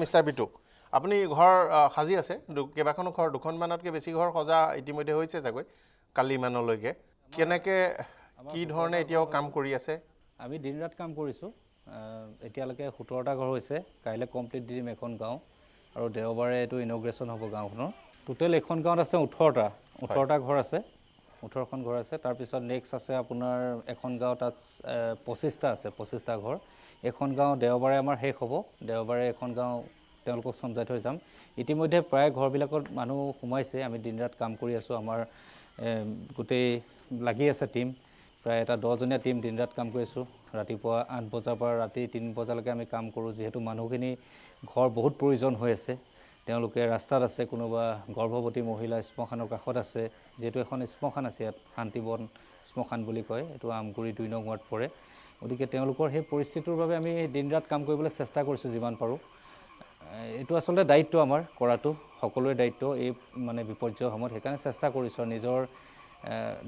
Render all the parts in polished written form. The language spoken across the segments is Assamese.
মিষ্টাৰ বিটু আপুনি ঘৰ সাজি আছে কেইবাখনো ঘৰ দুখনমানতকৈ বেছি ঘৰ সজা ইতিমধ্যে হৈছে চাগৈ কালি মানলৈকে কেনেকৈ কি ধৰণে এতিয়াও কাম কৰি আছে আমি দিন ৰাত কাম কৰিছোঁ এতিয়ালৈকে 17টা ঘৰ হৈছে কাইলৈ কমপ্লিট দি দিম এখন গাঁও আৰু দেওবাৰে এইটো ইনগ্ৰেশ্যন হ'ব গাঁওখনৰ টোটেল এখন গাঁৱত আছে 18টা ঘৰ আছে 18খন ঘৰ আছে তাৰপিছত নেক্সট আছে আপোনাৰ এখন গাঁও তাত 25টা আছে 25টা ঘৰ এখন গাঁও দেওবাৰে আমাৰ শেষ হ'ব দেওবাৰে এখন গাঁও তেওঁলোকক সমজাই থৈ যাম ইতিমধ্যে প্ৰায় ঘৰবিলাকত মানুহ সোমাইছে আমি দিন ৰাত কাম কৰি আছোঁ আমাৰ গোটেই লাগি আছে টিম প্ৰায় এটা 10জনীয়া টিম দিন ৰাত কাম কৰিছোঁ ৰাতিপুৱা 8 বজাৰ পৰা ৰাতি 3 বজালৈকে আমি কাম কৰোঁ যিহেতু মানুহখিনি ঘৰ বহুত প্ৰয়োজন হৈ আছে তেওঁলোকে ৰাস্তাত আছে কোনোবা গৰ্ভৱতী মহিলা স্মশানৰ কাষত আছে যেহেতু এখন স্মশান আছে ইয়াত শান্তিবন স্মশান বুলি কয় এইটো আমগুৰি 2 নং ৱাৰ্ড পৰে গতিকে তেওঁলোকৰ সেই পৰিস্থিতিৰ বাবে আমি দিন ৰাত কাম কৰিবলৈ চেষ্টা কৰিছোঁ যিমান পাৰোঁ এইটো আচলতে দায়িত্ব আমাৰ কৰাটো সকলোৰে দায়িত্ব এই মানে বিপৰ্যয়ৰ সময়ত সেইকাৰণে চেষ্টা কৰিছোঁ নিজৰ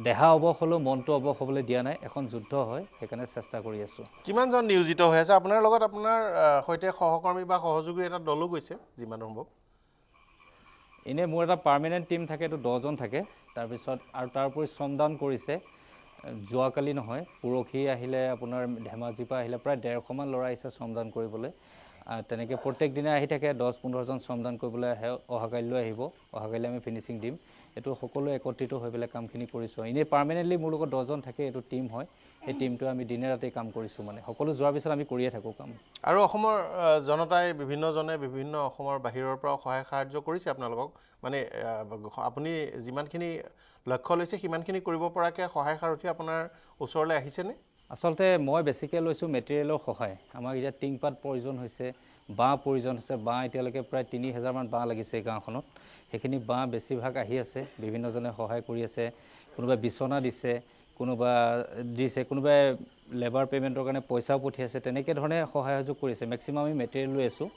দেহা অৱস হ'লেও মনটো অৱস হ'বলৈ দিয়া নাই এখন যুদ্ধ হয় সেইকাৰণে চেষ্টা কৰি আছোঁ কিমানজন নিয়োজিত হৈ আছে আপোনাৰ লগত আপোনাৰ সৈতে সহকৰ্মী বা সহযোগীৰ এটা দলো গৈছে যিমান সম্ভৱ এনেই মোৰ এটা পাৰ্মানেণ্ট টিম থাকে এইটো 10জন থাকে তাৰপিছত আৰু তাৰ উপৰি শ্ৰমদান কৰিছে যোৱাকালি নহয় পৰহি আহিলে আপোনাৰ ধেমাজিৰ পৰা আহিলে প্ৰায় 150মান ল'ৰা আহিছে শ্ৰমদান কৰিবলৈ তেনেকৈ প্ৰত্যেক দিনে আহি থাকে 10-15জন শ্ৰমদান কৰিবলৈ আহে অহাকালিলৈ আহিব অহাকালি আমি ফিনিচিং দিম এইটো সকলো একত্ৰিত হৈ পেলাই কামখিনি কৰিছোঁ এনেই পাৰ্মানেণ্টলি মোৰ লগত 10জন থাকে এইটো টিম হয় এই টিমটো আমি দিনে ৰাতি কাম কৰিছোঁ মানে সকলো যোৱাৰ পিছত আমি কৰিয়ে থাকোঁ কাম আৰু অসমৰ জনতাই বিভিন্নজনে বিভিন্ন অসমৰ বাহিৰৰ পৰা সহায় সাহায্য কৰিছে আপোনালোকক মানে আপুনি যিমানখিনি লক্ষ্য লৈছে সিমানখিনি কৰিব পৰাকৈ সহায় সাৰথি আপোনাৰ ওচৰলৈ আহিছেনে আচলতে মই বেছিকৈ লৈছোঁ মেটেৰিয়েলৰ সহায় আমাক এতিয়া টিংপাত প্ৰয়োজন হৈছে বাঁহ প্ৰয়োজন হৈছে বাঁহ এতিয়ালৈকে প্ৰায় 3000মান বাঁহ লাগিছে গাঁওখনত সেইখিনি বাঁহ বেছিভাগ আহি আছে বিভিন্নজনে সহায় কৰি আছে কোনোবাই বিচনা দিছে কোনোবাই লেবাৰ পে'মেণ্টৰ কাৰণে পইচাও পঠিয়াইছে তেনেকৈ ধৰণে সহায় সহযোগ কৰিছে মেক্সিমাম আমি মেটেৰিয়েল লৈ আছোঁ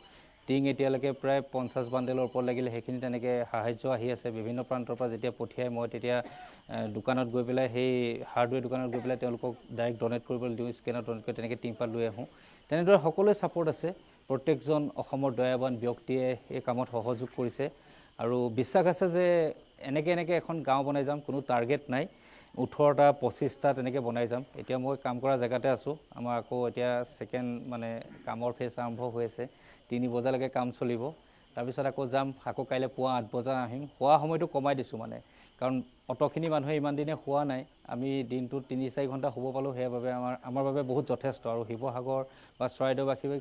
টিং এতিয়ালৈকে প্ৰায় 50 বাণ্ডেলৰ ওপৰত লাগিলে সেইখিনি তেনেকৈ সাহায্য আহি আছে বিভিন্ন প্ৰান্তৰ পৰা যেতিয়া পঠিয়াই মই তেতিয়া দোকানত গৈ পেলাই সেই হাৰ্ডৱেৰ দোকানত গৈ পেলাই তেওঁলোকক ডাইৰেক্ট ডনেট কৰিবলৈ দিওঁ স্কেনত ডনেট কৰি তেনেকৈ টিংপাত লৈ আহোঁ তেনেদৰে সকলোৱে ছাপোৰ্ট আছে প্ৰত্যেকজন অসমৰ দয়াৱান ব্যক্তিয়ে এই কামত সহযোগ কৰিছে আৰু বিশ্বাস আছে যে এনেকৈ এখন গাঁও বনাই যাম কোনো টাৰ্গেট নাই 18টা 25টা তেনেকৈ বনাই যাম এতিয়া মই কাম কৰা জেগাতে আছোঁ আমাৰ আকৌ এতিয়া ছেকেণ্ড মানে কামৰ ফেজ আৰম্ভ হৈ আছে 3 বজালৈকে কাম চলিব তাৰপিছত আকৌ যাম আকৌ কাইলৈ পুৱা 8 বজাত আহিম শোৱা সময়টো কমাই দিছোঁ মানে কাৰণ অতখিনি মানুহে ইমান দিনে শোৱা নাই আমি দিনটোত 3-4 ঘণ্টা শুব পালোঁ সেইবাবে আমাৰ বাবে বহুত যথেষ্ট আৰু শিৱসাগৰ বা চৰাইদেউবাসীক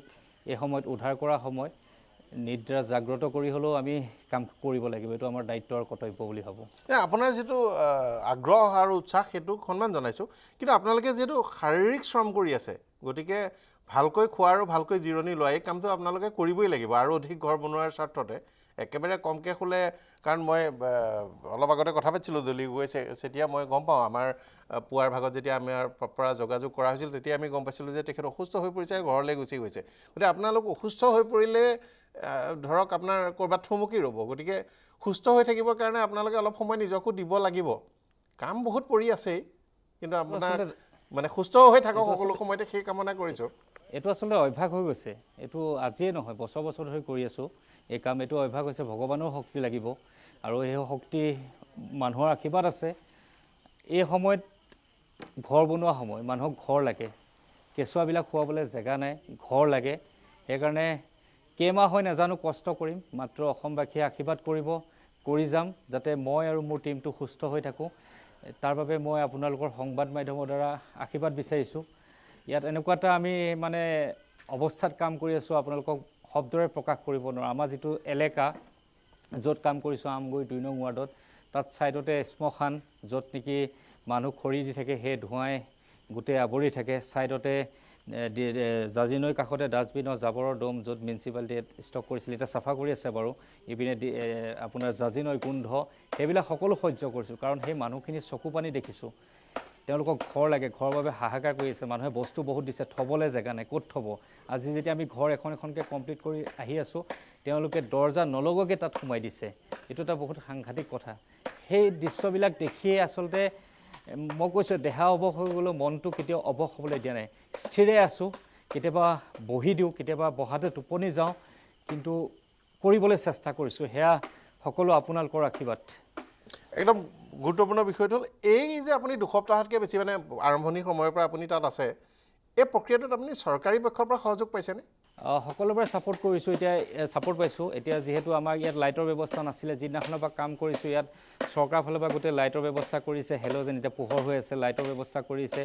এই সময়ত উদ্ধাৰ কৰা সময় নিদ্ৰা জাগ্ৰত কৰি হ'লেও আমি কাম কৰিব লাগিব এইটো আমাৰ দায়িত্ব আৰু কৰ্তব্য বুলি ভাবোঁ আপোনাৰ যিটো আগ্ৰহ আৰু উৎসাহ সেইটো সন্মান জনাইছোঁ কিন্তু আপোনালোকে যিহেতু শাৰীৰিক শ্ৰম কৰি আছে গতিকে ভালকৈ খোৱা আৰু ভালকৈ জিৰণি লোৱা এই কামটো আপোনালোকে কৰিবই লাগিব আৰু অধিক ঘৰ বনোৱাৰ স্বাৰ্থতে একেবাৰে কমকৈ শুলে কাৰণ মই অলপ আগতে কথা পাতিছিলোঁ দলি গৈছে তেতিয়া মই গম পাওঁ আমাৰ পুৱাৰ ভাগত যেতিয়া আমাৰ পৰা যোগাযোগ কৰা হৈছিল তেতিয়া আমি গম পাইছিলোঁ যে তেখেত অসুস্থ হৈ পৰিছে আৰু ঘৰলৈ গুচি গৈছে গতিকে আপোনালোক অসুস্থ হৈ পৰিলে ধৰক আপোনাৰ ক'ৰবাত থমকি ৰ'ব গতিকে সুস্থ হৈ থাকিবৰ কাৰণে আপোনালোকে অলপ সময় নিজকো দিব লাগিব কাম বহুত পৰি আছেই কিন্তু আপোনাৰ মানে সুস্থ হৈ থাকক সকলো সময়তে সেই কামনা কৰিছোঁ এইটো আচলতে অভ্যাস হৈ গৈছে এইটো আজিয়ে নহয় বছৰ ধৰি কৰি আছোঁ এই কাম এইটো অভ্যাস হৈছে ভগৱানৰ শক্তি লাগিব আৰু এই শক্তি মানুহৰ আশীৰ্বাদ আছে এই সময়ত ঘৰ বনোৱা সময় মানুহক ঘৰ লাগে কেঁচুৱাবিলাক খোৱাবলৈ জেগা নাই ঘৰ লাগে সেইকাৰণে কেইমাহ হয় নাজানো কষ্ট কৰিম মাত্ৰ অসমবাসীয়ে আশীৰ্বাদ কৰি যাম যাতে মই আৰু মোৰ টীমটো সুস্থ হৈ থাকোঁ তাৰ বাবে মই আপোনালোকৰ সংবাদ মাধ্যমৰ দ্বাৰা আশীৰ্বাদ বিচাৰিছোঁ ইয়াত এনেকুৱা এটা আমি মানে অৱস্থাত কাম কৰি আছোঁ আপোনালোকক শব্দৰে প্ৰকাশ কৰিব নোৱাৰোঁ আমাৰ যিটো এলেকা য'ত কাম কৰিছোঁ আমগুৰি 2 নং ৱাৰ্ডত তাত ছাইডতে শ্মশান য'ত নেকি মানুহ খৰি দি থাকে সেই ধোঁৱাই গোটেই আৱৰি থাকে ছাইডতে জাজিনৈৰ কাষতে ডাষ্টবিনৰ জাবৰৰ দম য'ত মিউনিচিপালিটিয়ে ষ্টক কৰিছিল এতিয়া চাফা কৰি আছে বাৰু ইপিনে আপোনাৰ জাজিনৈ গোন্ধ সেইবিলাক সকলো সহ্য কৰিছোঁ কাৰণ সেই মানুহখিনি চকু পানী দেখিছোঁ তেওঁলোকক ঘৰ লাগে ঘৰৰ বাবে হাহাকাৰ কৰি আছে মানুহে বস্তু বহুত দিছে থ'বলৈ জেগা নাই ক'ত থ'ব আজি যেতিয়া আমি ঘৰ এখনকৈ কমপ্লিট কৰি আহি আছোঁ তেওঁলোকে দৰ্জা নলগোৱাকৈ তাত সোমাই দিছে এইটো এটা বহুত সাংঘাতিক কথা সেই দৃশ্যবিলাক দেখিয়ে আচলতে মই কৈছোঁ দেহা অৱস হৈ গ'লেও মনটো কেতিয়াও অৱস হ'বলৈ দিয়া নাই স্থিৰে আছোঁ কেতিয়াবা বহি দিওঁ কেতিয়াবা বহাতে টোপনি যাওঁ কিন্তু কৰিবলৈ চেষ্টা কৰিছোঁ। সেয়া সকলো আপোনালোকৰ আশীৰ্বাদ। একদম গুৰুত্বপূৰ্ণ বিষয়টো হ'ল এই যে আপুনি দুসপ্তাহতকৈ বেছি মানে আৰম্ভণিৰ সময়ৰ পৰা আপুনি তাত আছে, এই প্ৰক্ৰিয়াটোত আপুনি চৰকাৰী পক্ষৰ পৰা সহযোগ পাইছেনে? সকলোৰে ছাপোৰ্ট কৰিছোঁ, এতিয়া ছাপোৰ্ট পাইছোঁ। এতিয়া যিহেতু আমাৰ ইয়াত লাইটৰ ব্যৱস্থা নাছিলে, যিদিনাখনৰ পৰা কাম কৰিছোঁ ইয়াত চৰকাৰৰ ফালৰ পৰা গোটেই লাইটৰ ব্যৱস্থা কৰিছে, হেল'জেন এতিয়া পোহৰ হৈ আছে, লাইটৰ ব্যৱস্থা কৰিছে।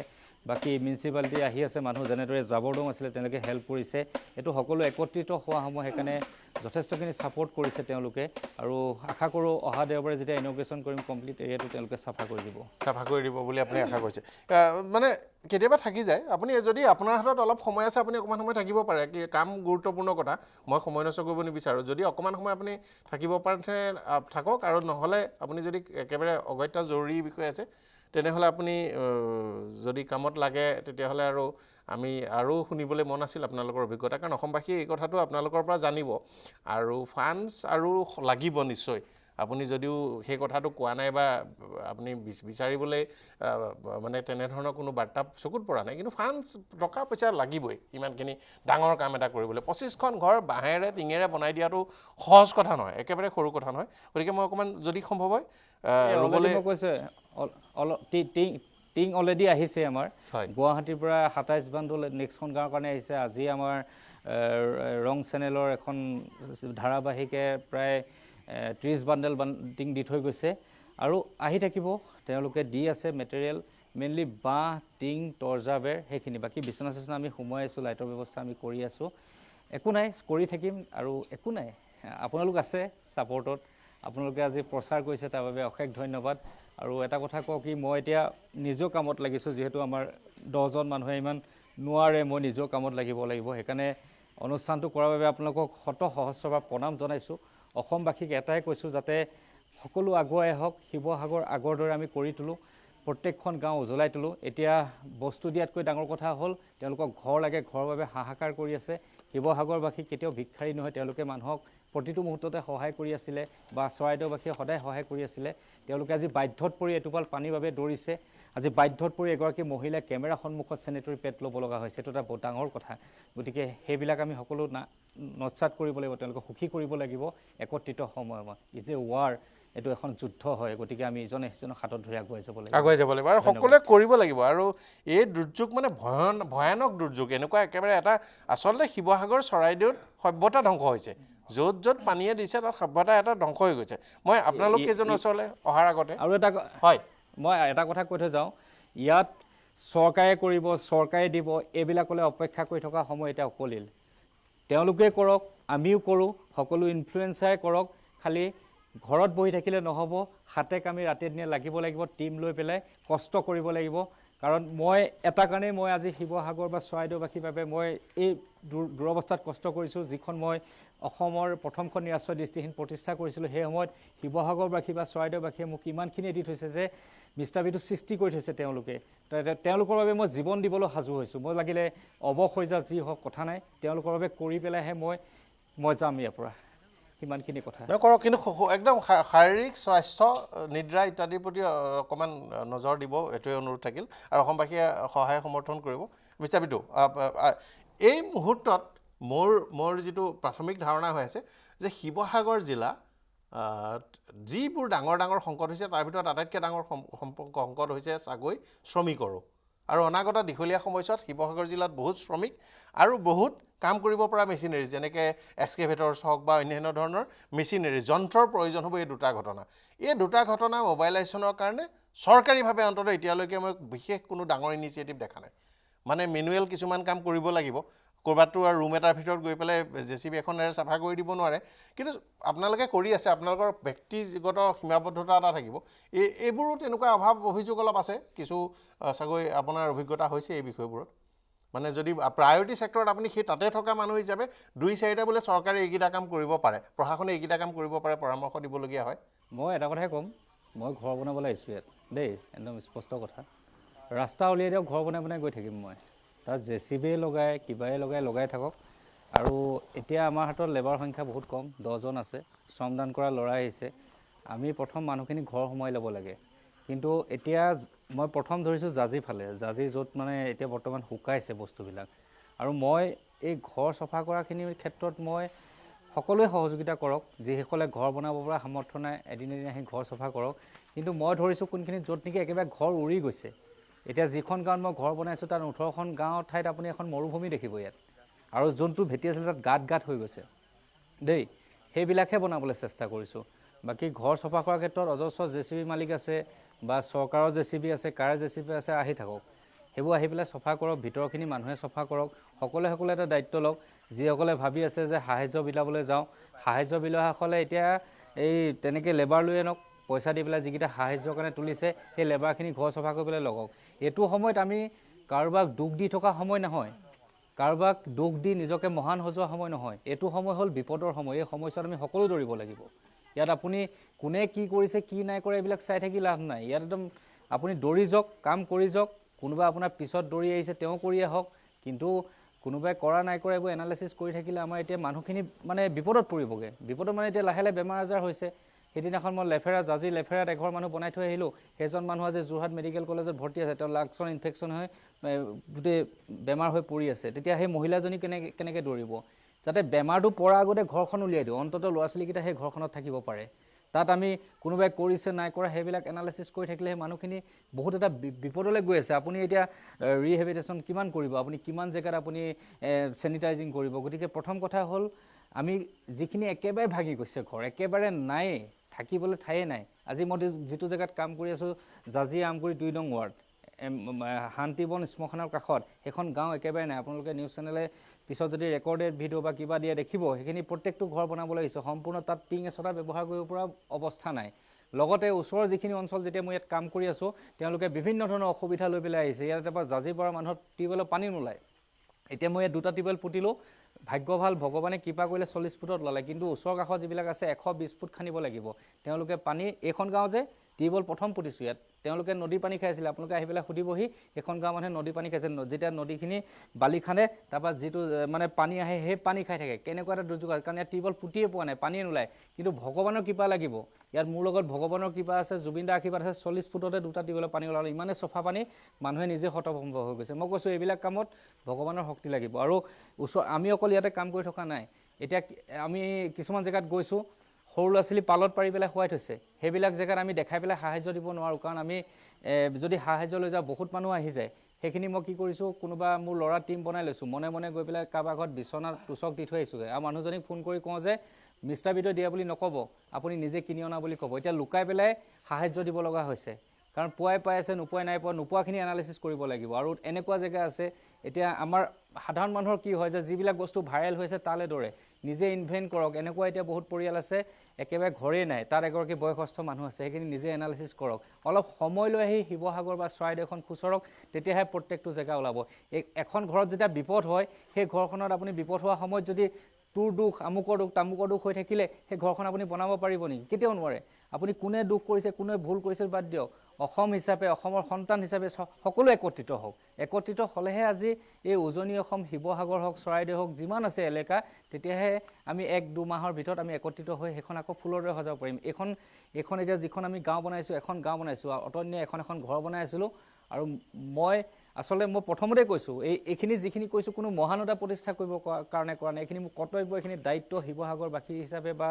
বাকী মিউনিচিপালিটি আহি আছে, মানুহ যেনেদৰে জাবৰ দং আছিলে তেনেকৈ হেল্প কৰিছে। এইটো সকলো একত্ৰিত হোৱা সময়, সেইকাৰণে যথেষ্টখিনি ছাপোৰ্ট কৰিছে তেওঁলোকে। আৰু আশা কৰোঁ অহা দেওবাৰে যেতিয়া ইনগ্ৰেশ্যন কৰিম কমপ্লিট এৰিয়াটো তেওঁলোকে চাফা কৰি দিব বুলি আপুনি আশা কৰিছে। মানে কেতিয়াবা থাকি যায়, আপুনি যদি আপোনাৰ হাতত অলপ সময় আছে আপুনি অকণমান সময় থাকিব পাৰে, কি কাম গুৰুত্বপূৰ্ণ কথা, মই সময় নষ্ট কৰিব নিবিচাৰোঁ। যদি অকণমান সময় আপুনি থাকিব পাৰে থাকক, আৰু নহ'লে আপুনি যদি একেবাৰে অগত্যা জৰুৰী বিষয় আছে তেনেহ'লে আপুনি যদি কামত লাগে তেতিয়াহ'লে আৰু আমি আৰু শুনিবলৈ মন আছিল আপোনালোকৰ অভিজ্ঞতা, কাৰণ অসমবাসীয়ে এই কথাটো আপোনালোকৰ পৰা জানিব। আৰু ফাণ্ডছ আৰু লাগিব নিশ্চয়, আপুনি যদিও সেই কথাটো কোৱা নাই বা আপুনি বিচাৰিবলৈ মানে তেনেধৰণৰ কোনো বাৰ্তা চকুত পৰা নাই, কিন্তু ফাণ্ডছ টকা পইচা লাগিবই ইমানখিনি ডাঙৰ কাম এটা কৰিবলৈ। 25খন ঘৰ বাঁহেৰে টিঙেৰে বনাই দিয়াটো সহজ কথা নহয়, একেবাৰে সৰু কথা নহয়। গতিকে মই অকণমান যদি সম্ভৱ হয় ৰ'বলৈ কৈছে, টিং অলৰেডি আহিছে আমাৰ গুৱাহাটীৰ পৰা 27 বান্দুল নেক্সটখন গাঁৱৰ কাৰণে আহিছে। আজি আমাৰ ৰং চেনেলৰ এখন ধাৰাবাহিকে প্ৰায় 30 বাণ্ডেল টিং দি থৈ গৈছে, আৰু আহি থাকিব। তেওঁলোকে দি আছে মেটেৰিয়েল, মেইনলি বাঁহ, টিং, তৰ্জা বেৰ সেইখিনি। বাকী বিচনা চিচনা আমি সোমোৱাই আছোঁ, লাইটৰ ব্যৱস্থা আমি কৰি আছোঁ। একো নাই, কৰি থাকিম। আৰু একো নাই, আপোনালোক আছে ছাপৰ্টত, আপোনালোকে আজি প্ৰচাৰ কৰিছে তাৰ বাবে অশেষ ধন্যবাদ। আৰু এটা কথা কওঁ কি, মই এতিয়া নিজেও কামত লাগিছোঁ, যিহেতু আমাৰ 10জন মানুহে ইমান নোৱাৰে, মই নিজেও কামত লাগিব। সেইকাৰণে অনুষ্ঠানটো কৰাৰ বাবে আপোনালোকক শত সহস্ৰবাৰ প্ৰণাম জনাইছোঁ। অসমবাসীক এটাই কৈছোঁ, যাতে সকলো আগুৱাই আহক, শিৱসাগৰ আগৰ দৰে আমি কৰি তোলোঁ, প্ৰত্যেকখন গাঁও উজ্বলাই তোলোঁ। এতিয়া বস্তু দিয়াতকৈ ডাঙৰ কথা হ'ল তেওঁলোকক ঘৰ লাগে, ঘৰৰ বাবে হাহাকাৰ কৰি আছে। শিৱসাগৰবাসী কেতিয়াও ভিক্ষাৰী নহয়, তেওঁলোকে মানুহক প্ৰতিটো মুহূৰ্ততে সহায় কৰি আছিলে, বা চৰাইদেউবাসীয়ে সদায় সহায় কৰি আছিলে। তেওঁলোকে আজি বাধ্যত পৰি এটোপাল পানীৰ বাবে দৌৰিছে। আজি বাধ্যত পৰি এগৰাকী মহিলাই কেমেৰা সন্মুখত চেনিটৰী পেড ল'ব লগা হৈছে, এইটো এটা বহুত ডাঙৰ কথা। গতিকে সেইবিলাক আমি সকলো নৎসাত কৰিব লাগিব, তেওঁলোকক সুখী কৰিব লাগিব। একত্ৰিত সময়ত ইজ এ ৱাৰ, এইটো এখন যুদ্ধ হয়। গতিকে আমি ইজনে সিজনক হাতত ধৰি আগুৱাই যাব লাগিব আৰু সকলোৱে কৰিব লাগিব। আৰু এই দুৰ্যোগ মানে ভয়ানক দুৰ্যোগ, এনেকুৱা একেবাৰে এটা আচলতে শিৱসাগৰ চৰাইদেউত সভ্যতা ধ্বংস হৈছে। য'ত য'ত পানীয়ে দিছে তাত সভ্যতা এটা ধ্বংস হৈ গৈছে। মই আপোনালোক কেইজনৰ ওচৰলৈ অহাৰ আগতে আৰু হয় মই এটা কথা কৈ থৈ যাওঁ, ইয়াত চৰকাৰে কৰিব, চৰকাৰে দিব, এইবিলাকলৈ অপেক্ষা কৰি থকা সময় এতিয়া অকলিল। তেওঁলোকে কৰক, আমিও কৰোঁ, সকলো ইনফ্লুৱেঞ্চাৰে কৰক। খালি ঘৰত বহি থাকিলে নহ'ব, হাতে কামি ৰাতি দিনে লাগিব, টিম লৈ পেলাই কষ্ট কৰিব লাগিব। কাৰণ মই এটা কাৰণেই মই আজি শিৱসাগৰ বা চৰাইদেউবাসীৰ বাবে মই এই দুৰৱস্থাত কষ্ট কৰিছোঁ। যিখন মই অসমৰ প্ৰথমখন নিৰাশ্ৰয় দৃষ্টিহীন প্ৰতিষ্ঠা কৰিছিলোঁ, সেই সময়ত শিৱসাগৰবাসী বা চৰাইদেউবাসীয়ে মোক ইমানখিনি দি থৈছে যে মিষ্টাবিটো সৃষ্টি কৰি থৈছে তেওঁলোকে। তেওঁলোকৰ বাবে মই জীৱন দিবলৈ সাজু হৈছোঁ। মই লাগিলে অৱস হৈ যা, যি হওক কথা নাই, তেওঁলোকৰ বাবে কৰি পেলাইহে মই যাম ইয়াৰ পৰা। সিমানখিনি কথা কৰক, কিন্তু একদম শাৰীৰিক স্বাস্থ্য, নিদ্ৰা ইত্যাদিৰ প্ৰতি অকণমান নজৰ দিব, এইটোৱে অনুৰোধ থাকিল। আৰু অসমবাসীয়ে সহায় সমৰ্থন কৰিব। মিষ্টাৰ বিটু, এই মুহূৰ্তত মোৰ যিটো প্ৰাথমিক ধাৰণা হৈ আছে যে শিৱসাগৰ জিলা যিবোৰ ডাঙৰ সংকট হৈছে, তাৰ ভিতৰত আটাইতকৈ ডাঙৰ সংকট হৈছে চাগৈ শ্ৰমিকৰো। আৰু অনাগত দীঘলীয়া সময়ছোৱাত শিৱসাগৰ জিলাত বহুত শ্ৰমিক আৰু বহুত কাম কৰিব পৰা মেচিনাৰী, যেনেকৈ এক্সকেভেটৰ্ছ হওক বা অন্যান্য ধৰণৰ মেচিনাৰী, যন্ত্ৰৰ প্ৰয়োজন হ'ব। এই দুটা ঘটনা মোবাইলাইজেশ্যনৰ কাৰণে চৰকাৰীভাৱে অন্ততঃ এতিয়ালৈকে মই বিশেষ কোনো ডাঙৰ ইনিচিয়েটিভ দেখা নাই। মানে মেনুৱেল কিছুমান কাম কৰিব লাগিব, ক'ৰবাততো আৰু ৰুম এটাৰ ভিতৰত গৈ পেলাই JCB এখনেৰে চাফা কৰি দিব নোৱাৰে। কিন্তু আপোনালোকে কৰি আছে, আপোনালোকৰ ব্যক্তিগত সীমাবদ্ধতা এটা থাকিব। এইবোৰো তেনেকুৱা অভাৱ অভিযোগ অলপ আছে কিছু, চাগৈ আপোনাৰ অভিজ্ঞতা হৈছে এই বিষয়বোৰত। মানে যদি প্ৰায়ৰিটি ছেক্টৰত আপুনি সেই তাতে থকা মানুহ হিচাপে 2-4টা বোলে চৰকাৰে এইকেইটা কাম কৰিব পাৰে, প্ৰশাসনে এইকেইটা কাম কৰিব পাৰে, পৰামৰ্শ দিবলগীয়া হয়। মই এটা কথাই ক'ম, মই ঘৰ বনাবলৈ আহিছোঁ ইয়াত দেই, একদম স্পষ্ট কথা। ৰাস্তা উলিয়াই দিয়ক, ঘৰ বনাই গৈ থাকিম মই। তাত JCB লগাই কিবাই লগাই থাকক। আৰু এতিয়া আমাৰ হাতত লেবাৰ সংখ্যা বহুত কম, 10জন আছে, শ্ৰমদান কৰা ল'ৰা আহিছে। আমি প্ৰথম মানুহখিনি ঘৰ সোমাই ল'ব লাগে। কিন্তু এতিয়া মই প্ৰথম ধৰিছোঁ জাজি ফালে, জাজি য'ত মানে এতিয়া বৰ্তমান শুকাইছে বস্তুবিলাক। আৰু মই এই ঘৰ চফা কৰাখিনিৰ ক্ষেত্ৰত মই সকলোৱে সহযোগিতা কৰক যিসকলে ঘৰ বনাব পৰা সামৰ্থ্য নাই এদিন আহি ঘৰ চফা কৰক কিন্তু মই ধৰিছোঁ কোনখিনি য'ত নেকি একেবাৰে ঘৰ উৰি গৈছে এতিয়া যিখন গাঁৱত মই ঘৰ বনাইছোঁ তাত 18খন গাঁৱৰ ঠাইত আপুনি এখন মৰুভূমি দেখিব ইয়াত আৰু যোনটো ভেটি আছিলে তাত গাঁত হৈ গৈছে দেই সেইবিলাকহে বনাবলৈ চেষ্টা কৰিছোঁ বাকী ঘৰ চফা কৰাৰ ক্ষেত্ৰত অজস্ৰ জেচিবি মালিক আছে বা চৰকাৰৰ জেচিবি আছে কাৰ জেচিবি আছে আহি থাকক সেইবোৰ আহি পেলাই চফা কৰক ভিতৰখিনি মানুহে চফা কৰক সকলোৱে এটা দায়িত্ব লওক যিসকলে ভাবি আছে যে সাহায্য বিলাবলৈ যাওঁ সাহায্য বিলাসকলে এতিয়া এই তেনেকৈ লেবাৰ লৈ আনক পইচা দি পেলাই যিকেইটা সাহায্যৰ কাৰণে তুলিছে সেই লেবাৰখিনি ঘৰ চফা কৰিবলৈ লগাওক এইটো সময়ত আমি কাৰোবাক দুখ দি থকা সময় নহয় কাৰোবাক দুখ দি নিজকে মহান সজোৱা সময় নহয় এইটো সময় হ'ল বিপদৰ সময় এই সময়ছোৱাত আমি সকলো দৌৰিব লাগিব ইয়াত আপুনি কোনে কি কৰিছে কি নাই কৰে এইবিলাক চাই থাকি লাভ নাই ইয়াত একদম আপুনি দৌৰি যাওক কাম কৰি যাওক কোনোবা আপোনাৰ পিছত দৌৰি আহিছে তেওঁ কৰি আহক কিন্তু কোনোবাই কৰা নাই কৰে এইবোৰ এনালাইচিছ কৰি থাকিলে আমাৰ এতিয়া মানুহখিনি মানে বিপদত পৰিবগৈ বিপদত মানে এতিয়া লাহে বেমাৰ আজাৰ হৈছে সেইদিনাখন মই জাজি লেফেৰাত এঘৰ মানুহ বনাই থৈ আহিলোঁ সেইজন মানুহ আজি যোৰহাট মেডিকেল কলেজত ভৰ্তি আছে তেওঁ লাংছৰ ইনফেকশ্যন হৈ গোটেই বেমাৰ হৈ পৰি আছে তেতিয়া সেই মহিলাজনী কেনেকৈ দৌৰিব যাতে বেমাৰটো পৰাৰ আগতে ঘৰখন উলিয়াই দিওঁ অন্ততঃ ল'ৰা ছোৱালীকেইটা সেই ঘৰখনত থাকিব পাৰে তাত আমি কোনোবাই কৰিছে নাই কৰা সেইবিলাক এনালাইচিছ কৰি থাকিলে সেই মানুহখিনি বহুত এটা বিপদলৈ গৈ আছে আপুনি এতিয়া ৰিহেবিলিটেশ্যন কিমান কৰিব আপুনি কিমান জেগাত আপুনি চেনিটাইজিং কৰিব গতিকে প্ৰথম কথা হ'ল আমি যিখিনি একেবাৰে ভাগি গৈছে ঘৰ একেবাৰে নাই থাকিবলৈ ঠায়ে নাই আজি মই যিটো জেগাত কাম কৰি আছোঁ জাজি আমগুৰি 2 নং ৱাৰ্ড শান্তিবন শ্মশানৰ কাষত সেইখন গাঁও একেবাৰে নাই আপোনালোকে নিউজ চেনেলে পিছত যদি ৰেকৰ্ডেড ভিডিঅ' বা কিবা দিয়ে দেখিব সেইখিনি প্ৰত্যেকটো ঘৰ বনাবলৈ আহিছে সম্পূৰ্ণ তাত টিং এচটা ব্যৱহাৰ কৰিব পৰা অৱস্থা নাই লগতে ওচৰৰ যিখিনি অঞ্চল যেতিয়া মই ইয়াত কাম কৰি আছোঁ তেওঁলোকে বিভিন্ন ধৰণৰ অসুবিধা লৈ পেলাই আহিছে ইয়াত এবাৰ জাজিৰ পৰা মানুহৰ টিউবেলৰ পানী নোলায় এতিয়া মই ইয়াত 2টা টিউবেল পুতিলোঁ ভাগ্য ভাল ভগৱানে কৃপা কৰিলে 40 ফুটত ল'লে কিন্তু ওচৰ কাষত যিবিলাক আছে 120 ফুট খানিব লাগিব তেওঁলোকে পানী এইখন গাঁও যে টিউবেল প্ৰথম পুতিছোঁ ইয়াত তেওঁলোকে নদী পানী খাইছিলে আপোনালোকে আহি পেলাই সুধিবহি এখন গাঁও মানুহে নদী পানী খাইছে যেতিয়া নদীখিনি বালি খানে তাৰপৰা যিটো মানে পানী আহে সেই পানী খাই থাকে কেনেকুৱা এটা দুৰ্যোগ আছে কাৰণ ইয়াত টিউবেল পুতিয়ে পোৱা নাই পানী নোলায় কিন্তু ভগৱানৰ কৃপা লাগিব ইয়াত মোৰ লগত ভগৱানৰ কৃপা আছে জুবিনদাৰ আশীৰ্বাদ আছে 40 ফুটতে 2টা টিউবেলৰ পানী ওলালে ইমানে চফা পানী মানুহে নিজে হতভম্ব হৈ গৈছে মই কৈছোঁ এইবিলাক কামত ভগৱানৰ শক্তি লাগিব আৰু আমি অকল ইয়াতে কাম কৰি থকা নাই এতিয়া আমি কিছুমান জেগাত গৈছোঁ সৰু ল'ৰা ছোৱালী পালত পাৰি পেলাই শুৱাই থৈছে সেইবিলাক জেগাত আমি দেখাই পেলাই সাহায্য দিব নোৱাৰোঁ কাৰণ আমি যদি সাহায্য লৈ যাওঁ বহুত মানুহ আহি যায় সেইখিনি মই কি কৰিছোঁ কোনোবা মোৰ ল'ৰা টীম বনাই লৈছোঁ মনে গৈ পেলাই কাৰোবাৰ ঘৰত বিচনাত টুচক দি থৈ আহিছোঁগৈ আৰু মানুহজনীক ফোন কৰি কওঁ যে মিষ্টাৰ বিটো দিয়া বুলি নক'ব আপুনি নিজে কিনি অনা বুলি ক'ব এতিয়া লুকাই পেলাই সাহায্য দিব লগা হৈছে কাৰণ পুৱাই পাই আছে নোপোৱাই নাই পোৱা নোপোৱাখিনি এনালাইচিছ কৰিব লাগিব আৰু এনেকুৱা জেগা আছে এতিয়া আমাৰ সাধাৰণ মানুহৰ কি হয় যে যিবিলাক বস্তু ভাইৰেল হৈছে তালৈ দৌৰে নিজে ইনভেণ্ট কৰক এনেকুৱা এতিয়া বহুত পৰিয়াল আছে একেবাৰে ঘৰেই নাই তাত এগৰাকী বয়সস্থ মানুহ আছে সেইখিনি নিজে এনালাইচিছ কৰক অলপ সময় লৈ আহি শিৱসাগৰ বা চৰাইদেউখন খুচৰক তেতিয়াহে প্ৰত্যেকটো জেগা ওলাব এখন ঘৰত যেতিয়া বিপদ হয় সেই ঘৰখনত আপুনি বিপদ হোৱা সময়ত যদি তোৰ দুখ আমুকৰ দুখ তামুকৰ দুখ হৈ থাকিলে সেই ঘৰখন আপুনি বনাব পাৰিব নেকি কেতিয়াও নোৱাৰে আপুনি কোনে দুখ কৰিছে কোনে ভুল কৰিছে বাদ দিয়ক অসম হিচাপে অসমৰ সন্তান হিচাপে সকলো একত্ৰিত হওক একত্ৰিত হ'লেহে আজি এই উজনি অসম শিৱসাগৰ হওক চৰাইদেউ হওক যিমান আছে এলেকা তেতিয়াহে আমি 1-2 মাহৰ ভিতৰত আমি একত্ৰিত হৈ সেইখন আকৌ ফুলৰ দৰে সজাব পাৰিম এইখন এতিয়া যিখন আমি গাঁও বনাইছোঁ এখন গাঁও বনাইছোঁ অতন্য এখন ঘৰ বনাই আছিলোঁ আৰু মই আচলতে মই প্ৰথমতে কৈছোঁ এইখিনি যিখিনি কৈছোঁ কোনো মহানতা প্ৰতিষ্ঠা কৰিব কাৰণে কৰা নাই এইখিনি মোৰ কৰ্তব্য এইখিনি দায়িত্ব শিৱসাগৰবাসী হিচাপে বা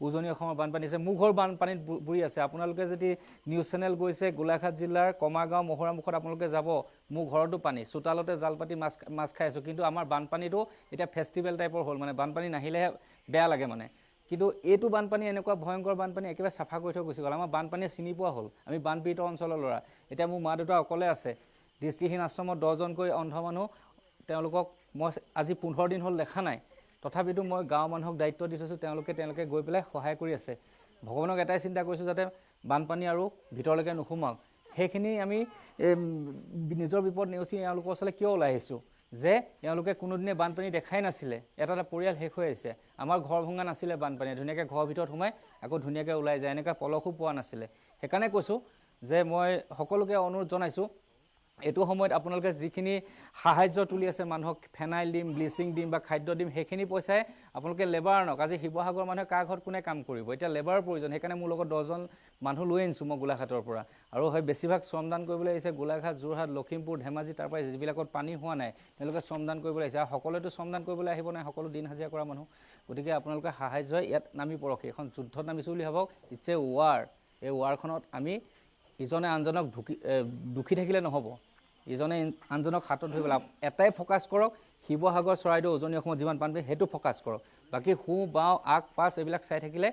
উজনি অসমৰ বানপানী আছে মোৰ ঘৰ বানপানীত বুৰি আছে আপোনালোকে যদি নিউজ চেনেল গৈছে গোলাঘাট জিলাৰ কমাগাঁও মহৰামুখত আপোনালোকে যাব মোৰ ঘৰতো পানী চোতালতে জাল পাতি মাছ খাই আছোঁ কিন্তু আমাৰ বানপানীটো এতিয়া ফেষ্টিভেল টাইপৰ হ'ল মানে বানপানী নাহিলেহে বেয়া লাগে মানে কিন্তু এইটো বানপানী এনেকুৱা ভয়ংকৰ বানপানী একেবাৰে চাফা কৰি থৈ গুচি গ'ল আমাৰ বানপানীয়ে চিনি পোৱা হ'ল আমি বানপীড়িত অঞ্চলৰ ল'ৰা এতিয়া মোৰ মা দেউতা অকলে আছে দৃষ্টিহীন আশ্ৰমত 10জনকৈ অন্ধ মানুহ তেওঁলোকক মই আজি 15 দিন হ'ল দেখা নাই তথাপিতো মই গাঁৱৰ মানুহক দায়িত্ব দি থৈছোঁ তেওঁলোকে গৈ পেলাই সহায় কৰি আছে ভগৱানক এটাই চিন্তা কৰিছোঁ যাতে বানপানী আৰু ভিতৰলৈকে নোসোমাওক সেইখিনি আমি নিজৰ বিপদ নেওচি এওঁলোকৰ ওচৰলৈ কিয় ওলাই আহিছোঁ যে এওঁলোকে কোনোদিনে বানপানী দেখাই নাছিলে এটা পৰিয়াল শেষ হৈ আহিছে আমাৰ ঘৰ ভঙা নাছিলে বানপানীয়ে ধুনীয়াকৈ ঘৰৰ ভিতৰত সোমাই আকৌ ধুনীয়াকৈ ওলাই যায় এনেকুৱা পলসো পোৱা নাছিলে সেইকাৰণে কৈছোঁ যে মই সকলোকে অনুৰোধ জনাইছোঁ এইটো সময়ত আপোনালোকে যিখিনি সাহায্য তুলি আছে মানুহক ফেনাইল দিম ব্লিচিং দিম বা খাদ্য দিম সেইখিনি পইচাই আপোনালোকে লেবাৰ আনক আজি শিৱসাগৰ মানুহে কাৰ ঘৰত কোনে কাম কৰিব এতিয়া লেবাৰৰ প্ৰয়োজন সেইকাৰণে মোৰ লগত 10জন মানুহ লৈ আনিছোঁ মই গোলাঘাটৰ পৰা আৰু হয় বেছিভাগ শ্ৰমদান কৰিবলৈ আহিছে গোলাঘাট যোৰহাট লখিমপুৰ ধেমাজি তাৰ পৰা যিবিলাকত পানী হোৱা নাই তেওঁলোকে শ্ৰমদান কৰিবলৈ আহিছে আৰু সকলোৱেতো শ্ৰমদান কৰিবলৈ আহিব নাই সকলো দিন হাজিৰা কৰা মানুহ গতিকে আপোনালোকে সাহায্য ইয়াত নামি পৰক এখন যুদ্ধত নামিছোঁ বুলি ভাবক ইটছ এ ৱাৰ এই ৱাৰখনত আমি ইজনে আনজনক দুখী থাকিলে নহ'ব ইজনে আনজনক হাতত ধৰিবলৈ এটাই ফ'কাছ কৰক শিৱসাগৰ চৰাইদেউ উজনি অসমত যিমান বানপানী সেইটো ফ'কাছ কৰক বাকী সোঁ বাওঁ আগ পাছ এইবিলাক চাই থাকিলে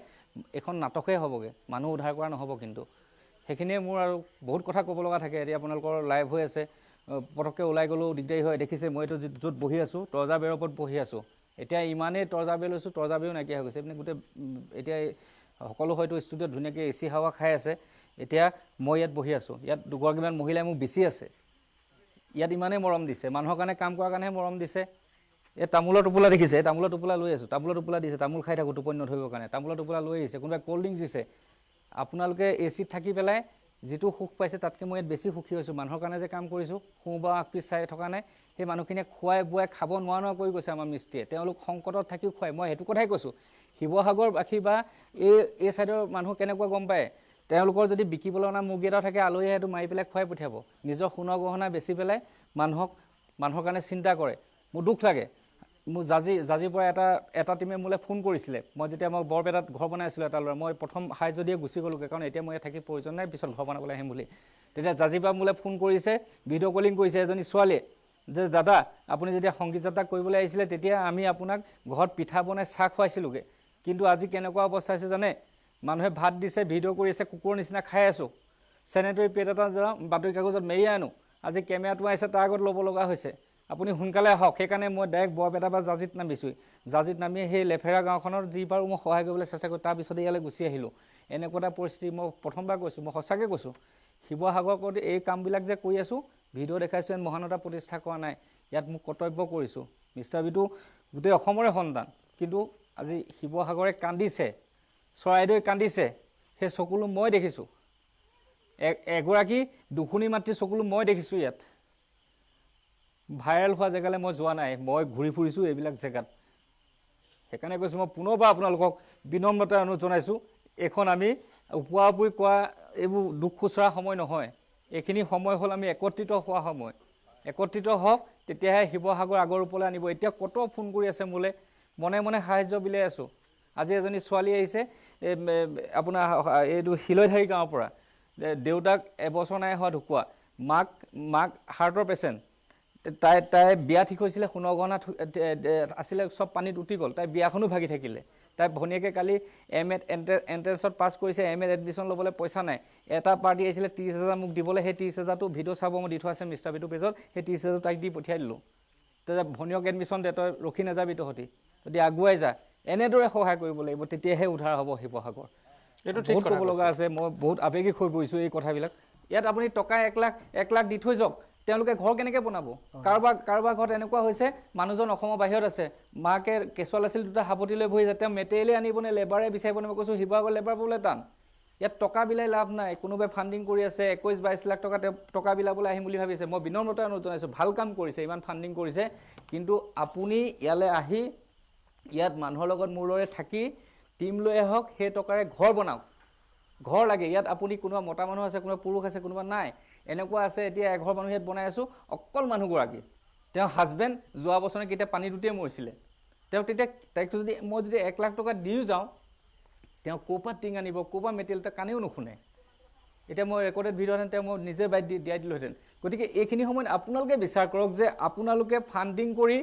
এখন নাটকেই হ'বগৈ মানুহ উদ্ধাৰ কৰা নহ'ব কিন্তু সেইখিনিয়ে মোৰ আৰু বহুত কথা ক'ব লগা থাকে এতিয়া আপোনালোকৰ লাইভ হৈ আছে পটককৈ ওলাই গ'লেও দিগদাৰী হয় দেখিছে মইতো য'ত বহি আছোঁ তৰ্জা বেৰৰ ওপৰত বহি আছোঁ এতিয়া ইমানেই তৰ্জা বেৰ লৈছোঁ তৰ্জা বেৰো নাইকিয়া হৈ গৈছে আপুনি গোটেই এতিয়া সকলো হয়তো ষ্টুডিঅ'ত ধুনীয়াকৈ এ চি হাৱা খাই আছে এতিয়া মই ইয়াত বহি আছোঁ ইয়াত দুগৰাকীমান মহিলাই মোক বিচি আছে ইয়াত ইমানেই মৰম দিছে মানুহৰ কাৰণে কাম কৰাৰ কাৰণেহে মৰম দিছে এই তামোলৰ টোপোলা দেখিছে তামোলৰ টোপোলা লৈ আছোঁ তামোলৰ টোপোলা দিছে তামোল খাই থাকোঁ টোপনি নধৰিবৰ কাৰণে তামোলৰ টোপোলা লৈ আহিছে কোনোবাই ক'ল্ড ড্ৰিংকছ দিছে আপোনালোকে এ চিত থাকি পেলাই যিটো সুখ পাইছে তাতকৈ মই ইয়াত বেছি সুখী হৈছোঁ মানুহৰ কাৰণে যে কাম কৰিছোঁ সোঁ বা আগপিছ চাই থকা নাই সেই মানুহখিনিয়ে খুৱাই বোৱাই খাব নোৱাৰা কৰি গৈছে আমাৰ মিস্ত্ৰীয়ে তেওঁলোক সংকটত থাকিও খুৱাই মই সেইটো কথাই কৈছোঁ শিৱসাগৰবাসী বা এই ছাইডৰ মানুহ কেনেকুৱা গম পায় তেওঁলোকৰ যদি বিকিবলৈ অনা মুৰ্গী এটা থাকে আলহীয়ে সেইটো মাৰি পেলাই খুৱাই পঠিয়াব নিজৰ সোণৰ গহনা বেচি পেলাই মানুহৰ কাৰণে চিন্তা কৰে মোৰ দুখ লাগে মোৰ জাজিৰ পৰা এটা টিমে মোলৈ ফোন কৰিছিলে মই যেতিয়া মই বৰপেটাত ঘৰ বনাই আছিলোঁ এটা ল'ৰা মই প্ৰথম সাহায্য দিয়ে গুচি গ'লোগৈ কাৰণ এতিয়া মই ইয়াত থাকি প্ৰয়োজন নাই পিছত ঘৰ বনাবলৈ আহিম বুলি তেতিয়া জাজিৰ পৰা মোলৈ ফোন কৰিছে ভিডিঅ' কলিং কৰিছে এজনী ছোৱালীয়ে যে দাদা আপুনি যেতিয়া সংগীত যাত্ৰা কৰিবলৈ আহিছিলে তেতিয়া আমি আপোনাক ঘৰত পিঠা বনাই চাহ খুৱাইছিলোঁগৈ কিন্তু আজি কেনেকুৱা অৱস্থা হৈছে জানে মানুহে ভাত দিছে ভিডিঅ' কৰি আছে কুকুৰৰ নিচিনা খাই আছোঁ চেনেটৰী পেড এটা যাওঁ বাতৰি কাগজত মেৰিয়াই আনো আজি কেমেৰাটো আহিছে তাৰ আগত ল'ব লগা হৈছে আপুনি সোনকালে আহক সেইকাৰণে মই ডাইৰেক্ট বৰপেটা বা জাজিত নামিছোঁ জাজিত নামি সেই লেফেৰা গাঁওখনৰ যি পাৰোঁ মই সহায় কৰিবলৈ চেষ্টা কৰোঁ তাৰপিছতে ইয়ালৈ গুচি আহিলোঁ এনেকুৱা এটা পৰিস্থিতি মই প্ৰথমবাৰ কৈছোঁ মই সঁচাকৈ কৈছোঁ শিৱসাগৰ কৰি এই কামবিলাক যে কৰি আছোঁ ভিডিঅ' দেখাইছোঁ ইয়াত মহানতা প্ৰতিষ্ঠা কৰা নাই ইয়াত মোক কৰ্তব্য কৰিছোঁ মিষ্টাৰ বিটো গোটেই অসমৰে সন্তান কিন্তু আজি শিৱসাগৰে কান্দিছে চৰাইদেৱে কান্দিছে সেই চকুলো মই দেখিছোঁ এগৰাকী দুখুনী মাতৃ চকুলো মই দেখিছোঁ ইয়াত ভাইৰেল হোৱা জেগালৈ মই যোৱা নাই মই ঘূৰি ফুৰিছোঁ এইবিলাক জেগাত সেইকাৰণে কৈছোঁ মই পুনৰবাৰ আপোনালোকক বিনম্ৰতা অনুৰোধ জনাইছোঁ এইখন আমি উপৰা উপৰি কোৱা এইবোৰ দুখ খুচৰা সময় নহয় এইখিনি সময় হ'ল আমি একত্ৰিত হোৱা সময় একত্ৰিত হওক তেতিয়াহে শিৱসাগৰ আগৰ ৰূপলৈ আনিব এতিয়া কত ফোন কৰি আছে মোলৈ মনে মনে সাহায্য বিলাই আছোঁ আজি এজনী ছোৱালী আহিছে আপোনাৰ এইটো শিলৈধাৰী গাঁৱৰ পৰা দেউতাক এবছৰ নাই হোৱা ঢুকুৱা মাক হাৰ্টৰ পেচেণ্ট তাই বিয়া ঠিক হৈছিলে সোণৰ গহনা আছিলে চব পানীত উটি গ'ল তাই বিয়াখনো ভাগি থাকিলে তাই ভনীয়েকে কালি এম.এড এণ্ট্ৰেঞ্চত পাছ কৰিছে এম.এড এডমিশ্যন ল'বলৈ পইচা নাই এটা পাৰ্টি আহিছিলে 30,000 মোক দিবলৈ সেই 30,000টো ভিডিঅ' চাব মই দি থোৱা আছে মিষ্টাৰ বিটো পেজত সেই 30,000 তাইক দি পঠিয়াই দিলোঁ তেতিয়া ভনীয়ক এডমিশ্যন দে তই ৰখি নাযাবি তহঁতি যদি আগুৱাই যা এনেদৰে সহায় কৰিব লাগিব তেতিয়াহে উদ্ধাৰ হ'ব শিৱসাগৰ এইটো ঠিক ক'ব লগা আছে মই বহুত আৱেগিক হৈ পৰিছোঁ এই কথাবিলাক ইয়াত আপুনি টকা 1 লাখ দি থৈ যাওক তেওঁলোকে ঘৰ কেনেকৈ বনাব কাৰোবাৰ ঘৰত এনেকুৱা হৈছে মানুহজন অসমৰ বাহিৰত আছে মাকে কেঁচুৱাল আছিল দুটা হাপতি লৈ বহি যায় তেওঁ মেটেৰিয়েলে আনিবনে লেবাৰে বিচাৰিবনে মই কৈছোঁ শিৱসাগৰ লেবাৰ পাবলৈ টান ইয়াত টকা বিলাই লাভ নাই কোনোবাই ফাণ্ডিং কৰি আছে 21-22 লাখ টকা টকা বিলাবলৈ আহিম বুলি ভাবিছে মই বিনম্ৰতা অনুৰোধ জনাইছোঁ ভাল কাম কৰিছে ইমান ফাণ্ডিং কৰিছে কিন্তু আপুনি ইয়ালৈ আহি ইয়াত মানুহৰ লগত মোৰ দৰে থাকি টিম লৈ আহক সেই টকাৰে ঘৰ বনাওক ঘৰ লাগে ইয়াত আপুনি কোনোবা মতা মানুহ আছে কোনোবা পুৰুষ আছে কোনোবা নাই এনেকুৱা আছে এতিয়া এঘৰ মানুহ ইয়াত বনাই আছোঁ অকল মানুহগৰাকী তেওঁ হাজবেণ্ড যোৱা বছৰে কেতিয়া পানী দুটিয়ে মৰিছিলে তেওঁ তেতিয়া তাইক যদি মই যদি 1 লাখ টকা দিও যাওঁ তেওঁ ক'ৰপৰা টিং আনিব ক'ৰপৰা মেটেৰিয়েল এটা কানেও নুশুনে এতিয়া মই ৰেকৰ্ডেড ভিডিঅ'হেঁতেন তেওঁ মই নিজে বাইক দিয়াই দিলোঁহেঁতেন গতিকে এইখিনি সময়ত আপোনালোকে বিচাৰ কৰক যে আপোনালোকে ফাণ্ডিং কৰি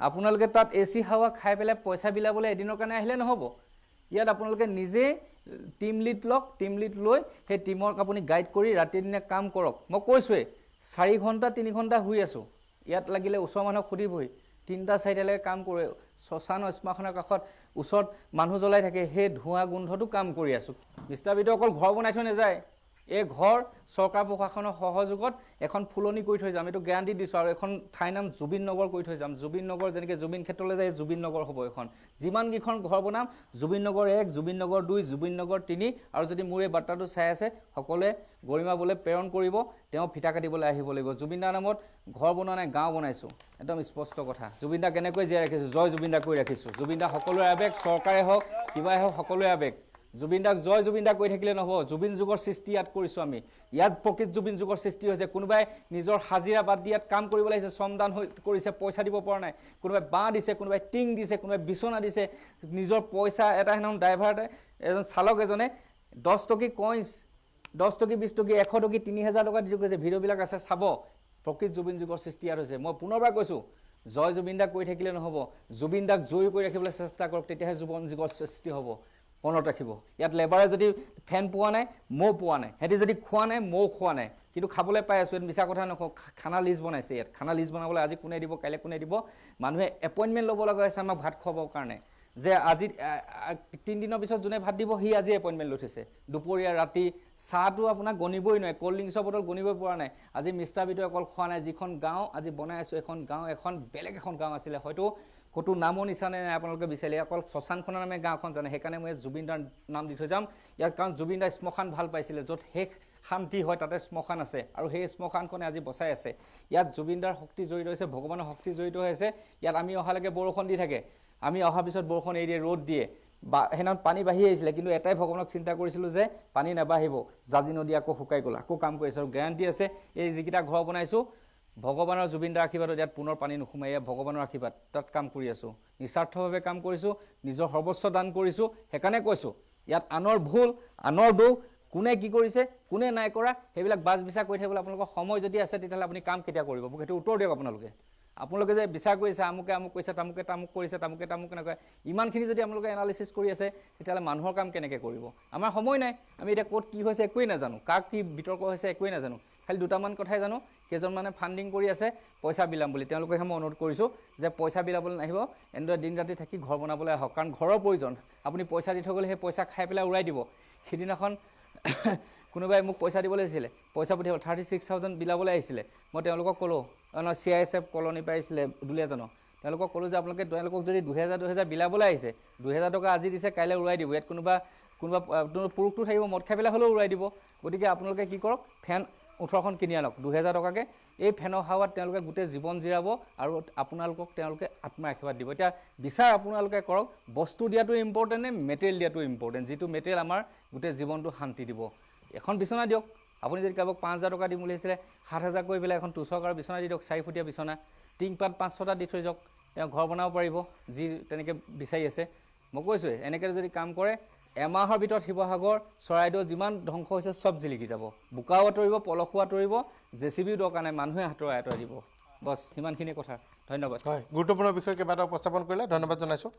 আপোনালোকে তাত এ চি হাৱা খাই পেলাই পইচা বিলাবলৈ এদিনৰ কাৰণে আহিলে নহ'ব ইয়াত আপোনালোকে নিজে টিম লিড লওক টিম লিড লৈ সেই টিমক আপুনি গাইড কৰি ৰাতি দিনে কাম কৰক মই কৈছোঁৱেই 4 ঘণ্টা 3 ঘণ্টা শুই আছোঁ ইয়াত লাগিলে ওচৰৰ মানুহক সুধিবহি 3টা-4টালৈকে কাম কৰে শ্মশান শ্মশানৰ কাষত ওচৰত মানুহ জ্বলাই থাকে সেই ধোঁৱা গোন্ধটো কাম কৰি আছোঁ মিষ্টাৰ বিটো অকল ঘৰ বনাই থৈ নাযায় এই ঘৰ চৰকাৰ প্ৰশাসনৰ সহযোগত এখন ফুলনি কৰি থৈ যাম এইটো গেৰাণ্টি দিছোঁ আৰু এখন ঠাইৰ নাম জুবিন নগৰ কৰি থৈ যাম জুবিন নগৰ যেনেকৈ জুবিন ক্ষেত্ৰলৈ যায় জুবিন নগৰ হ'ব এখন যিমানকেইখন ঘৰ বনাম জুবিন নগৰ 1 জুবিন নগৰ 2 জুবিন নগৰ 3 আৰু যদি মোৰ এই বাৰ্তাটো চাই আছে সকলোৱে গৰিমাবলৈ প্ৰেৰণ কৰিব তেওঁ ফিটা কাটিবলৈ আহিব লাগিব জুবিন দাৰ নামত ঘৰ বনোৱা নাই গাঁও বনাইছোঁ একদম স্পষ্ট কথা জুবিন দা কেনেকৈ জীয়াই ৰাখিছোঁ জয় জুবিন দা কৰি ৰাখিছোঁ জুবিন দা সকলোৰে আৱেগ চৰকাৰে হওক কিবাই হওক সকলোৰে আৱেগ জুবিন দাক জয় জুবিন দা কৈ থাকিলে নহ'ব জুবিন যুগৰ সৃষ্টি ইয়াত কৰিছোঁ আমি ইয়াত প্ৰকৃত জুবিন যুগৰ সৃষ্টি হৈছে কোনোবাই নিজৰ হাজিৰা বাদ দি ইয়াত কাম কৰিব লাগিছে শ্ৰমদান কৰিছে পইচা দিব পৰা নাই কোনোবাই বাঁহ দিছে কোনোবাই টিং দিছে কোনোবাই বিচনা দিছে নিজৰ পইচা এটা হেনো ড্ৰাইভাৰ এজন চালক এজনে 10 টকী কইন্স 10 টকী 20 টকী 100 টকী 3000 টকা দি কৈছে ভিডিঅ'বিলাক আছে চাব প্ৰকৃত জুবিন যুগৰ সৃষ্টি ইয়াত হৈছে মই পুনৰবাৰ কৈছোঁ জয় জুবিন দাক কৈ থাকিলে নহ'ব জুবিন দাক জয় কৰি ৰাখিবলৈ চেষ্টা কৰক তেতিয়াহে জুবিন যুগৰ সৃষ্টি হ'ব মনত ৰাখিব ইয়াত লেবাৰে যদি ফেন পোৱা নাই মৌ পোৱা নাই হেঁতি যদি খোৱা নাই মৌ খোৱা নাই কিন্তু খাবলৈ পাই আছোঁ মিছা কথা নকওঁ খানা লিষ্ট বনাইছে ইয়াত খানা লিষ্ট বনাবলৈ আজি কোনে দিব কাইলৈ কোনে দিব মানুহে এপইণ্টমেণ্ট ল'ব লগা হৈছে আমাক ভাত খুৱাবৰ কাৰণে যে আজি 3 দিনৰ পিছত যোনে ভাত দিব সি আজি এপইণ্টমেণ্ট লৈ থৈছে দুপৰীয়া ৰাতি চাহটো আপোনাক গণিবই নোৱাৰে ক'ল্ড ড্ৰিংকছৰ বটল গণিবই পৰা নাই আজি মিষ্টাৰ বিটো অকল খোৱা নাই যিখন গাঁও আজি বনাই আছোঁ এখন গাঁও এখন বেলেগ এখন গাঁও আছিলে হয়তো ক'তো নামো নিচানে নাই আপোনালোকে বিচাৰিলে অকল শ্মশানখনৰ নামে গাঁওখন জানে সেইকাৰণে মই জুবিন দাৰ নাম দি থৈ যাম ইয়াত কাৰণ জুবিন দাই শ্মশান ভাল পাইছিলে য'ত শেষ শান্তি হয় তাতে শ্মশান আছে আৰু সেই শ্মশানখনে আজি বচাই আছে ইয়াত জুবিন দাৰ শক্তি জড়িত হৈছে ভগৱানৰ শক্তি জড়িত হৈ আছে ইয়াত আমি অহালৈকে বৰষুণ দি থাকে আমি অহাৰ পিছত বৰষুণ এৰি দিয়ে ৰ'দ দিয়ে বা সেইদিনাখন পানী বাঢ়ি আহিছিলে কিন্তু এটাই ভগৱানক চিন্তা কৰিছিলোঁ যে পানী নাবাঢ়িব জাজি নদী আকৌ শুকাই গ'ল আকৌ কাম কৰিছে আৰু গেৰাণ্টি আছে এই যিকেইটা ঘৰ বনাইছোঁ ভগৱানৰ জুবিন দাৰ আশীৰ্বাদত ইয়াত পুনৰ পানী নোসোমাই ভগৱানৰ আশীৰ্বাদ তাত কাম কৰি আছোঁ নিস্বাৰ্থভাৱে কাম কৰিছোঁ নিজৰ সৰ্বস্ব দান কৰিছোঁ সেইকাৰণে কৈছোঁ ইয়াত আনৰ ভুল আনৰ দোষ কোনে কি কৰিছে কোনে নাই কৰা সেইবিলাক বাজ বিচাৰ কৰি থাকিবলৈ আপোনালোকৰ সময় যদি আছে তেতিয়াহ'লে আপুনি কাম কেতিয়া কৰিব মোক সেইটো উত্তৰ দিয়ক আপোনালোকে যে বিচাৰ কৰিছে আমুকে আমুক কৰিছে তামুকে তামুক কৰিছে তামুকে তামুক নকৰে ইমানখিনি যদি আপোনালোকে এনালিচিছ কৰি আছে তেতিয়াহ'লে মানুহৰ কাম কেনেকৈ কৰিব আমাৰ সময় নাই আমি এতিয়া ক'ত কি হৈছে একোৱেই নাজানো কাক কি বিতৰ্ক হৈছে একোৱেই নাজানো খালি দুটামান কথাই জানো কেইজনমানে ফাণ্ডিং কৰি আছে পইচা বিলাম বুলি তেওঁলোকেহে মই অনুৰোধ কৰিছোঁ যে পইচা বিলাবলৈ নাহিব এনেদৰে দিন ৰাতি থাকি ঘৰ বনাবলৈ আহক কাৰণ ঘৰৰ প্ৰয়োজন আপুনি পইচা দি থৈ গ'লে সেই পইচা খাই পেলাই উৰাই দিব সিদিনাখন কোনোবাই মোক পইচা দিবলৈ আহিছিলে পইচা পঠিয়াব 36,000 বিলাবলৈ আহিছিলে মই তেওঁলোকক ক'লোঁ CISF কলনী পাইছিলে দুলীয়াজনক তেওঁলোকক ক'লোঁ যে তেওঁলোকক যদি 2000 বিলাবলৈ আহিছে 2000 টকা আজি দিছে কাইলৈ উৰাই দিব ইয়াত কোনোবা পুৰুষটো থাকিব মদ খাই পেলাই হ'লেও উৰাই দিব গতিকে আপোনালোকে কি কৰক ফেন 18খন কিনি আনক 2000 টকাকৈ এই ফেনৰ হাৱাত তেওঁলোকে গোটেই জীৱন জিৰাব আৰু আপোনালোকক তেওঁলোকে আত্মা আশীৰ্বাদ দিব এতিয়া বিচাৰ আপোনালোকে কৰক বস্তু দিয়াটো ইম্পৰ্টেণ্ট নে মেটেৰিয়েল দিয়াটো ইম্পৰ্টেণ্ট যিটো মেটেৰিয়েল আমাৰ গোটেই জীৱনটো শান্তি দিব এখন বিচনা দিয়ক আপুনি যদি কাৰোবাক 5,000 টকা দিম বুলি আহিছিলে 7,000 কৰি পেলাই এখন 2 চকাৰ বিচনা দি দিয়ক 4 ফুটীয়া বিচনা টিংপাত 5-6টা দি থৈ যাওক তেওঁ ঘৰ বনাব পাৰিব যি তেনেকৈ বিচাৰি আছে মই কৈছোঁৱে এনেকৈ যদি কাম কৰে এমাহৰ ভিতৰত শিৱসাগৰ চৰাইদেউ যিমান ধ্বংস হৈছে চব জিলিকি যাব বোকাও আঁতৰিব পলসুৱা আঁতৰিব জেচিবিও দৰকাৰ নাই মানুহে আঁতৰাই দিব বছ সিমানখিনি কথা ধন্যবাদ হয় গুৰুত্বপূৰ্ণ বিষয় কেইবাটাও উপস্থাপন কৰিলে ধন্যবাদ জনাইছোঁ